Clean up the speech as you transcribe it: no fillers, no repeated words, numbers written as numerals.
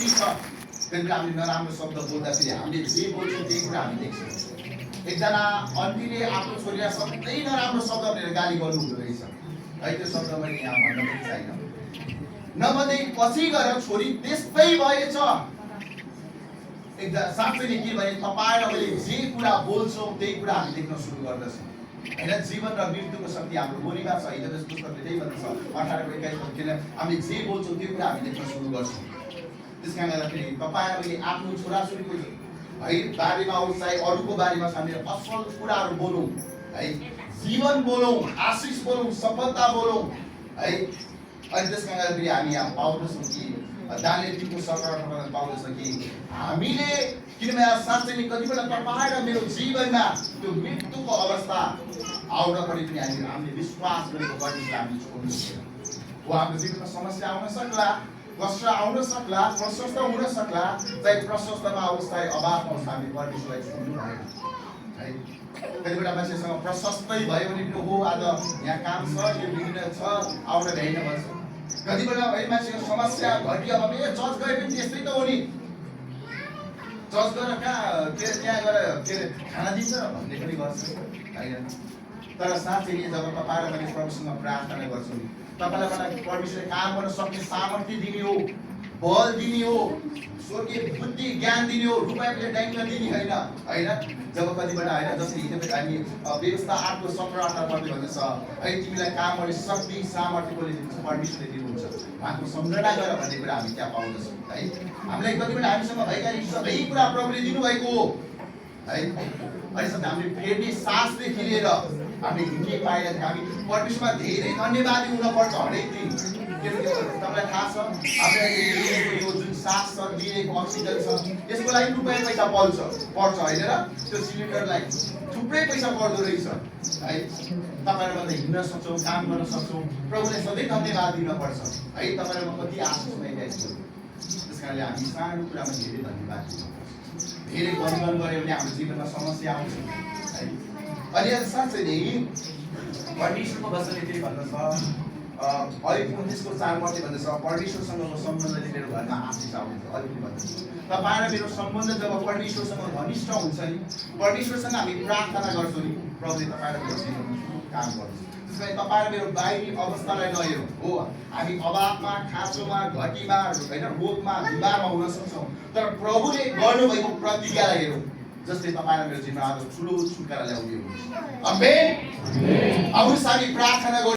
शक्ति छ। त्यसले हामीले नराम्रो शब्द बोल्दाखेरि हामीले जे बोल्छौँ त्यही कुरा हामी देख्छौँ। एकजना आन्टीले आफ्नो छोरीलाई सधैँ नराम्रो शब्द भनेर गाली गर्नुहुँदो रहेछ है। त्यो शब्द मैले यहाँ भन्न पनि छैन। नभने पछि गएर छोरी त्यस्तै भएछ। एकदम साँच्चै नै के भने तपाईँ र मैले जे कुरा बोल्छौँ त्यही कुरा हामी देख्न सुरु गर्दछौँ होइन। जीवन र मृत्युको शक्ति हाम्रो बोलीमा छ। हिजो पुस्तकले त्यही भन्दछ 18:21 हामीले जे बोल्छौँ त्यो कुरा हामी देख्न सुरु गर्छौँ। त्यस कारणले गर्दाखेरि तपाईँ र मैले आफ्नो छोराछोरीको है बारेमा होस् चाहे अरूको बारेमा छ हामीले असल कुराहरू बोलौँ है। जीवन बोलौँ, आशिष बोलौँ, सफलता बोलौँ है। अनि त्यस कारणले गर्दाखेरि हामी यहाँ पाउँदछौँ कि दानियल 3को 17-18 पाउँदछ कि हामीले किनभने साँच्चै नै कतिपल्ट तपाईँ र मेरो जीवनमा त्यो मृत्युको अवस्था आउन पनि हामीले विश्वास गरेको परमेश्वरलाई हामीले छोड्नु छैन। हो हाम्रो जीवनमा समस्या आउन सक्ला, कष्ट आउन सक्ला, प्रशस्त हुन सक्ला, चाहे प्रशस्तमा होस् चाहे अभावमा होस् हामीले परमेश्वरलाई छोड्नु भएन है। कतिपल्ट मान्छेसँग प्रशस्तै भयो भने पनि हो आज यहाँ काम छ, यो विघ्न छ, आउन भ्याइन भन्छ। कतिपल्ट है मान्छेको समस्या घटियो भने चर्च गए पनि त्यस्तै त हो नि। चर्च गएर कहाँ त्यहाँ गएर खाना दिन्छ र भन्ने पनि गर्छ होइन। तर साँच्चै जब तपाईँ र मैले प्रभुसँग प्रार्थना गर्छौँ तपाईँलाई मलाई परमेश्वरले काम गर्न सक्ने सामर्थ्य दिने हो, बल दिने हो, स्वर्गीय बुद्धि ज्ञान दिने हो, रुपैयाँले डाइङ दिने होइन होइन। जब कतिपल्ट होइन जस्तै हिजो हामी व्यवस्था 8को 17-18 भन्दछ है तिमीलाई काम गर्ने शक्ति सामर्थ्य कसले दिन्छ? परमेश्वरले दिनुहुन्छ। उहाँको सम्झना गर भन्ने कुरा हामी त्यहाँ पाउँदछौँ है। हामीलाई कतिपल्ट हामीसँग भएका सबै कुरा प्रभुले दिनुभएको हो है। अनि हामीले फेर्ने सासदेखि लिएर हामी हिँड्ने पाएर हामी परमेश्वरमा धेरै धन्यवादी हुनपर्छ हरेक दिन। तपाईँलाई थाहा छ हामीले यो जुन सास छ, लिएको अक्सिजन छ, यसको लागि रुपैयाँ पैसा पर्छ होइन र? त्यो सिलिन्डरलाई थुप्रै पैसा पर्दो रहेछ है। तपाईँहरू भन्दा हिँड्न सक्छौँ, काम गर्न सक्छौँ, प्रभुले सधैँ धन्यवाद दिनुपर्छ है। तपाईँहरू म कति आशिष पाइरहेको छु। त्यस कारणले हामी सानो कुरामा धेरै धन्यवाद दिनुपर्छ। धेरै गनगन गऱ्यो भने हाम्रो जीवनमा समस्या आउँछ है। अनि साँच्चै नै परमेश्वरको वचनले त्यही भन्दछ अलिक 29को 4 भन्दछ परमेश्वरसँगको सम्बन्धले मेरो घरमा आशिष आउँछ। अलिक भन्दछ तपाईँ र मेरो सम्बन्ध जब परमेश्वरसँग घनिष्ठ हुन्छ नि, परमेश्वरसँग हामी प्रार्थना गर्छौँ नि, प्रभुले तपाईँ र मेरो जीवनमा काम गर्छ। त्यसैले तपाईँ र मेरो बाहिरी अवस्थालाई नहेरौँ। हो हामी अभावमा, खाँचोमा, घटीमा होइन, रोगमा, बिमारमा हुन सक्छौँ, तर प्रभुले गर्नुभएको प्रतिज्ञालाई हेरौँ जसले तपाईँ र मेरो जीवनमा आज ठुलो छुटकारा ल्याउने हुनुहुन्छ। आमेन। आउनुहोस् हामी प्रार्थना गरौँ।